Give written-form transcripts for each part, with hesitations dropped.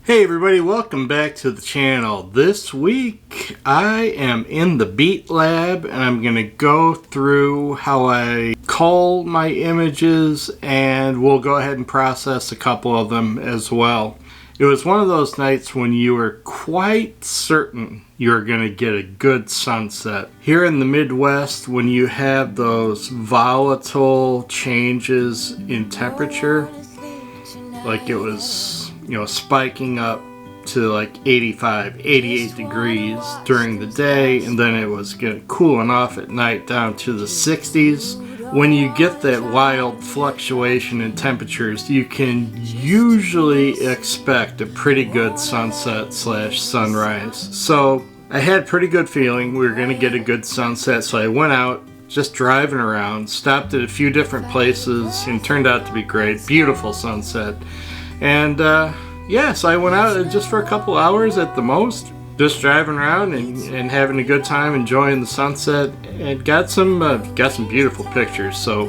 Hey everybody, welcome back to the channel. This week I am in the Beat Lab and I'm going to go through how I cull my images, and we'll go ahead and process a couple of them as well. It was one of those nights when you were quite certain you're going to get a good sunset. Here in the Midwest, when you have those volatile changes in temperature, like it was, spiking up to like 85, 88 degrees during the day, and then it was cooling off at night down to the 60s. When you get that wild fluctuation in temperatures, you can usually expect a pretty good sunset slash sunrise. So I had a pretty good feeling we were going to get a good sunset, so I went out just driving around, stopped at a few different places, and turned out to be great. Beautiful sunset. And so I went out just for a couple hours at the most, just driving around and having a good time, enjoying the sunset, and got some beautiful pictures. So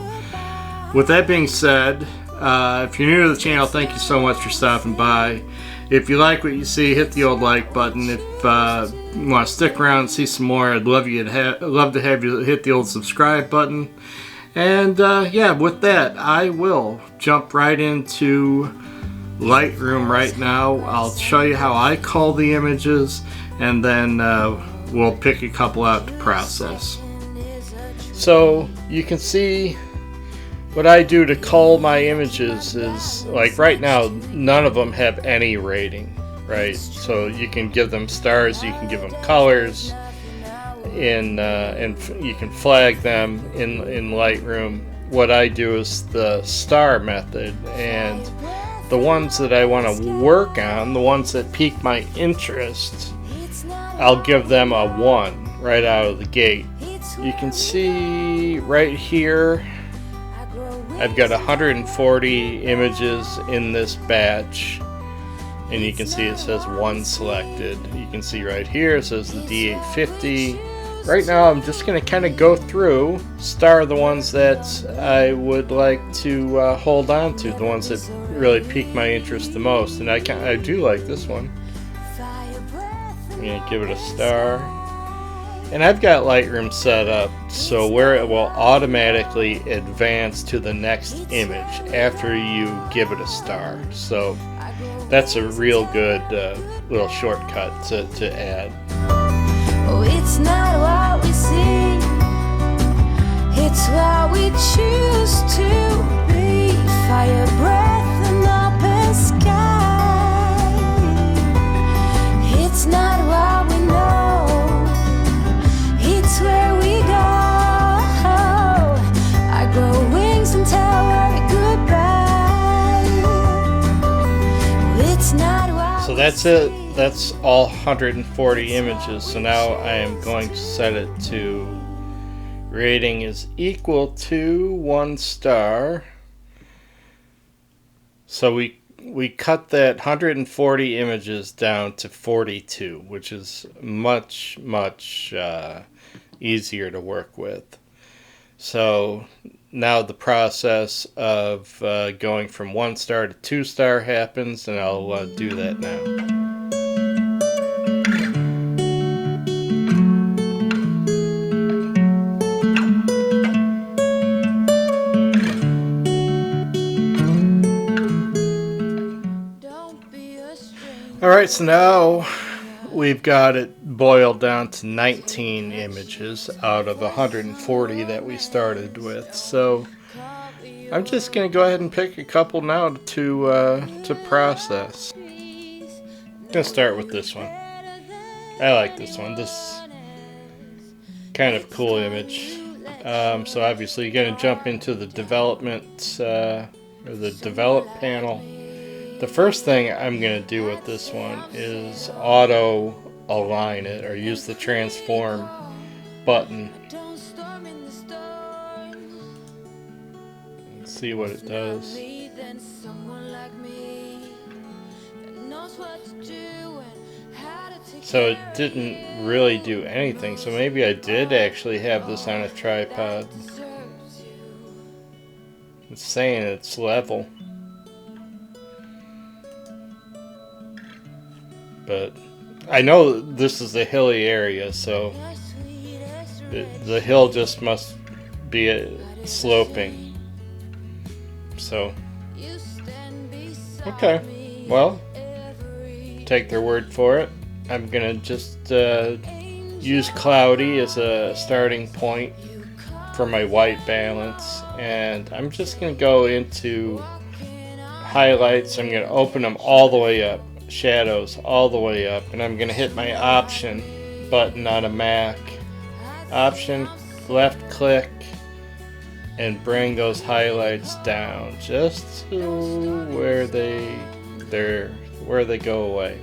with that being said, if you're new to the channel, thank you so much for stopping by. If you like what you see, hit the old like button. If you want to stick around and see some more, I'd love to have you hit the old subscribe button. And with that, I will jump right into Lightroom right now. I'll show you how I cull the images, and then we'll pick a couple out to process. So you can see what I do to cull my images is, like right now, none of them have any rating, right? So you can give them stars, you can give them colors, and you can flag them in Lightroom. What I do is the star method, and the ones that I want to work on, the ones that pique my interest, I'll give them a 1 right out of the gate. You can see right here I've got 140 images in this batch, and you can see it says 1 selected. You can see right here it says the D850. Right now I'm just going to kind of go through, star the ones that I would like to hold on to, the ones that really pique my interest the most, and I do like this one. I'm going to give it a star. And I've got Lightroom set up so where it will automatically advance to the next image after you give it a star. So that's a real good little shortcut to add. Oh, it's not what we see, it's what we choose to be. Fire, breath, and open sky. It's not what we know, it's where we go. I grow wings and tell her goodbye. It's not what. So that's it. That's all 140 images. So now I am going to set it to rating is equal to 1 star. So we cut that 140 images down to 42, which is much easier to work with. So now the process of going from 1 star to 2 star happens, and I'll do that now. Alright, so now we've got it boiled down to 19 images out of 140 that we started with. So I'm just going to go ahead and pick a couple now to process. I'm going to start with this one. I like this one. This kind of cool image. So obviously you're going to jump into the development or the develop panel. The first thing I'm going to do with this one is auto align it, or use the transform button. Let's see what it does. So it didn't really do anything, so maybe I did actually have this on a tripod. It's saying it's level. But I know this is a hilly area, so the hill just must be sloping. So, okay, well, take their word for it. I'm gonna just use cloudy as a starting point for my white balance, and I'm just gonna go into highlights. I'm gonna open them all the way up, shadows all the way up, and I'm gonna hit my option button on a Mac. Option, left click, and bring those highlights down just to where they go away.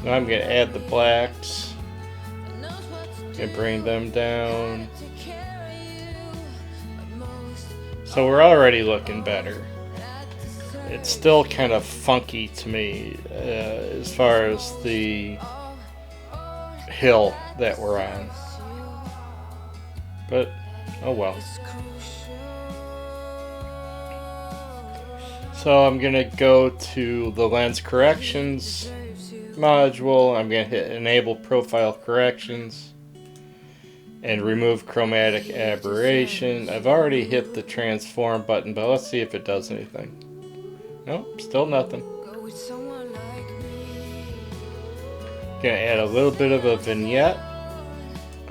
Now I'm going to add the blacks and bring them down. So we're already looking better. It's still kind of funky to me as far as the hill that we're on. But, oh well. So I'm going to go to the lens corrections module. I'm going to hit enable profile corrections and remove chromatic aberration. I've already hit the transform button, but let's see if it does anything. Nope, still nothing. Gonna add a little bit of a vignette.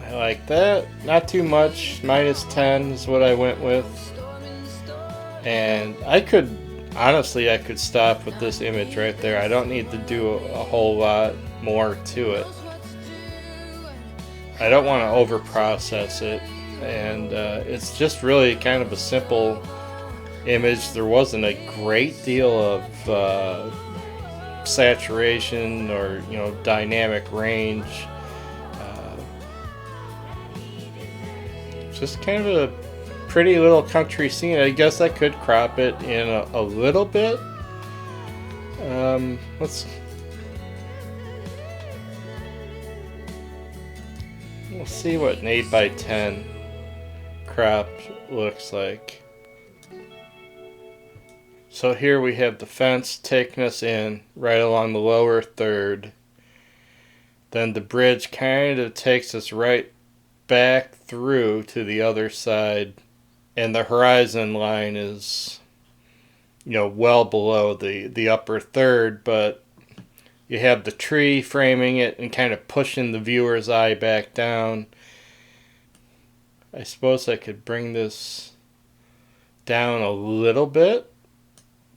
I like that. Not too much. -10 is what I went with. And I could stop with this image right there. I don't need to do a whole lot more to it. I don't want to over process it, and it's just really kind of a simple image. There wasn't a great deal of saturation or dynamic range. Just kind of a pretty little country scene. I guess I could crop it in a little bit. We'll see what an 8x10 crop looks like. So here we have the fence taking us in right along the lower third. Then the bridge kind of takes us right back through to the other side. And the horizon line is, well below the upper third, but you have the tree framing it and kind of pushing the viewer's eye back down. I suppose I could bring this down a little bit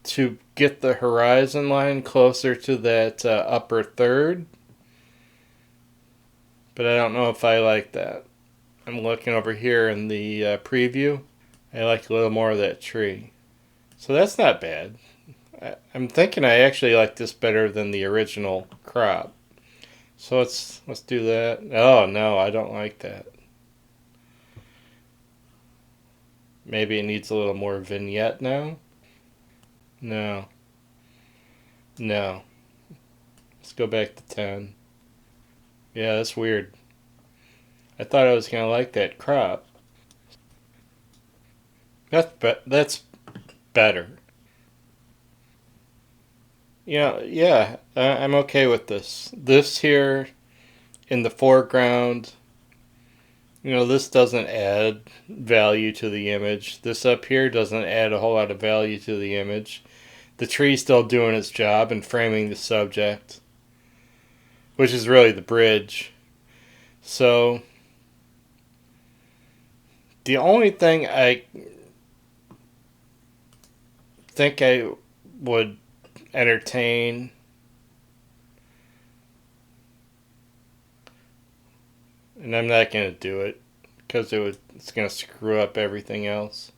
to get the horizon line closer to that upper third. But I don't know if I like that. I'm looking over here in the preview. I like a little more of that tree. So that's not bad. I'm thinking I actually like this better than the original crop. So let's do that. Oh no, I don't like that. Maybe it needs a little more vignette now. No. Let's go back to 10. Yeah, that's weird. I thought I was going to like that crop. That's better. Yeah, I'm okay with this. This here in the foreground, this doesn't add value to the image. This up here doesn't add a whole lot of value to the image. The tree's still doing its job and framing the subject, which is really the bridge. So the only thing I think I would entertain and I'm not going to do it because it's going to screw up everything else.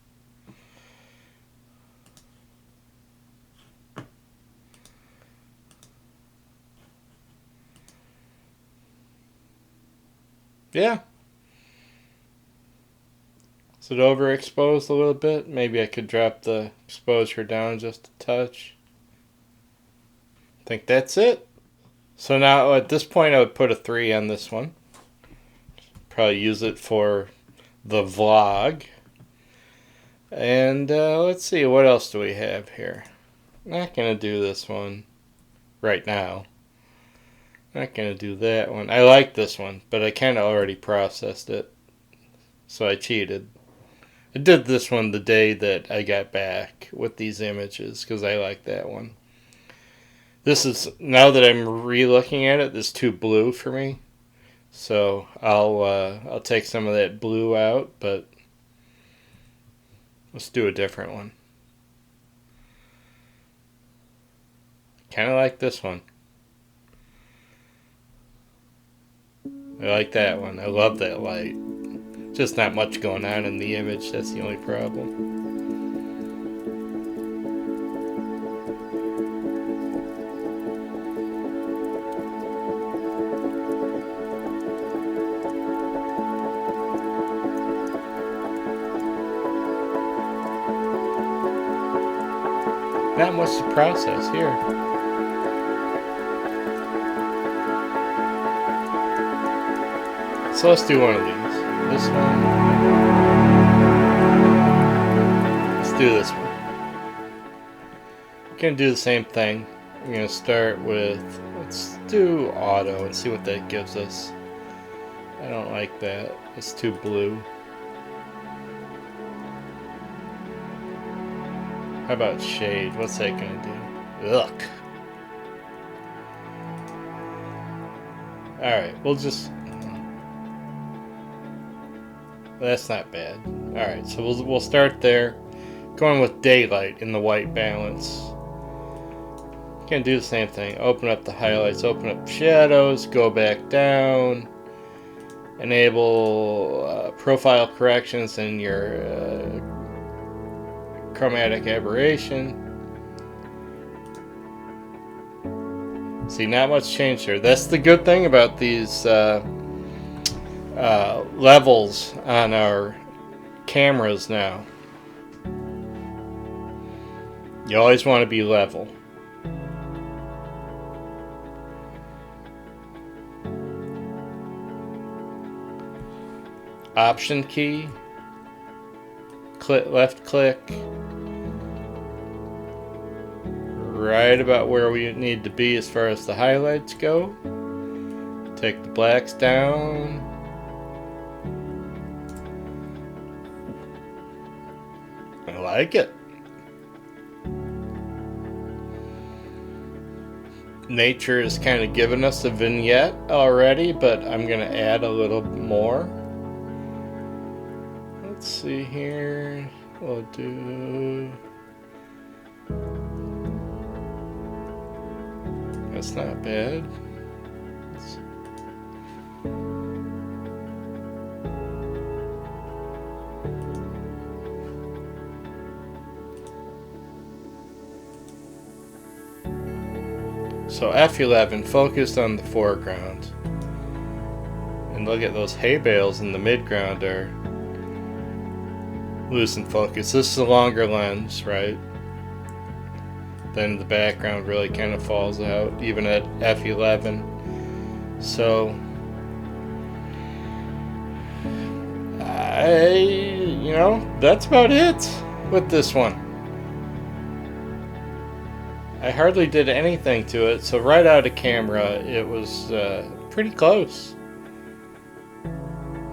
Yeah. Is it overexposed a little bit? Maybe I could drop the exposure down just a touch. I think that's it. So now at this point I would put a 3 on this one. Probably use it for the vlog. And let's see, what else do we have here? Not going to do this one. right now. Not going to do that one. I like this one, but I kind of already processed it. So I cheated. I did this one the day that I got back with these images because I like that one. This is, now that I'm re-looking at it, this is too blue for me. So I'll take some of that blue out, but let's do a different one. Kind of like this one. I like that one. I love that light. Just not much going on in the image. That's the only problem. Not much to process here. So let's do one of these. This one. Let's do this one. We're going to do the same thing. We're going to start with, let's do auto and see what that gives us. I don't like that. It's too blue. How about shade? What's that going to do? Ugh. Alright, we'll just... That's not bad. Alright, so we'll start there. Going with daylight in the white balance. Gonna do the same thing. Open up the highlights, open up shadows, go back down. Enable profile corrections in your chromatic aberration. See, not much change here. That's the good thing about these levels on our cameras now. You always want to be level. Option key, left click, right about where we need to be as far as the highlights go. Take the blacks down. I like it. Nature is kind of giving us a vignette already, but I'm going to add a little more. Let's see here. We'll do... That's not bad. So F11 focused on the foreground. And look at those hay bales in the midground are loose in focus. This is a longer lens, right? Then the background really kind of falls out, even at F11. So that's about it with this one. I hardly did anything to it, so right out of camera, it was pretty close.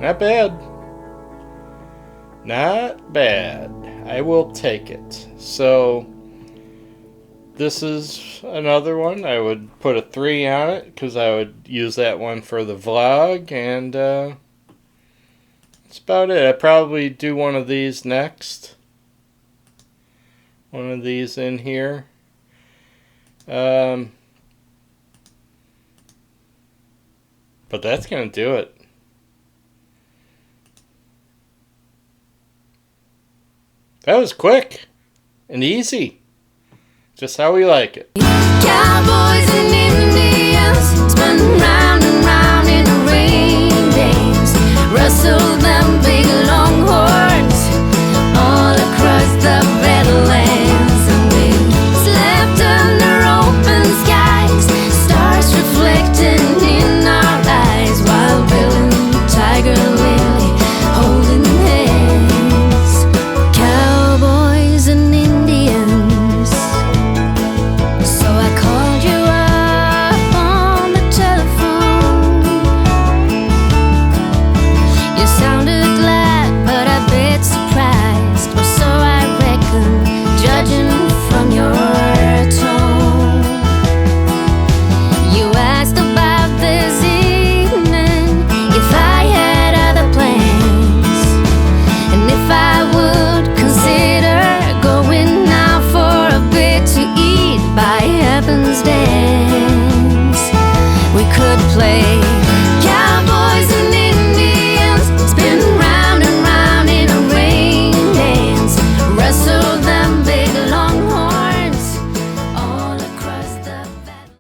Not bad. Not bad. I will take it. So, this is another one. I would put a 3 on it, because I would use that one for the vlog, and that's about it. I'd probably do one of these next. One of these in here. But that's going to do it. That was quick and easy. Just how we like it. Cowboy.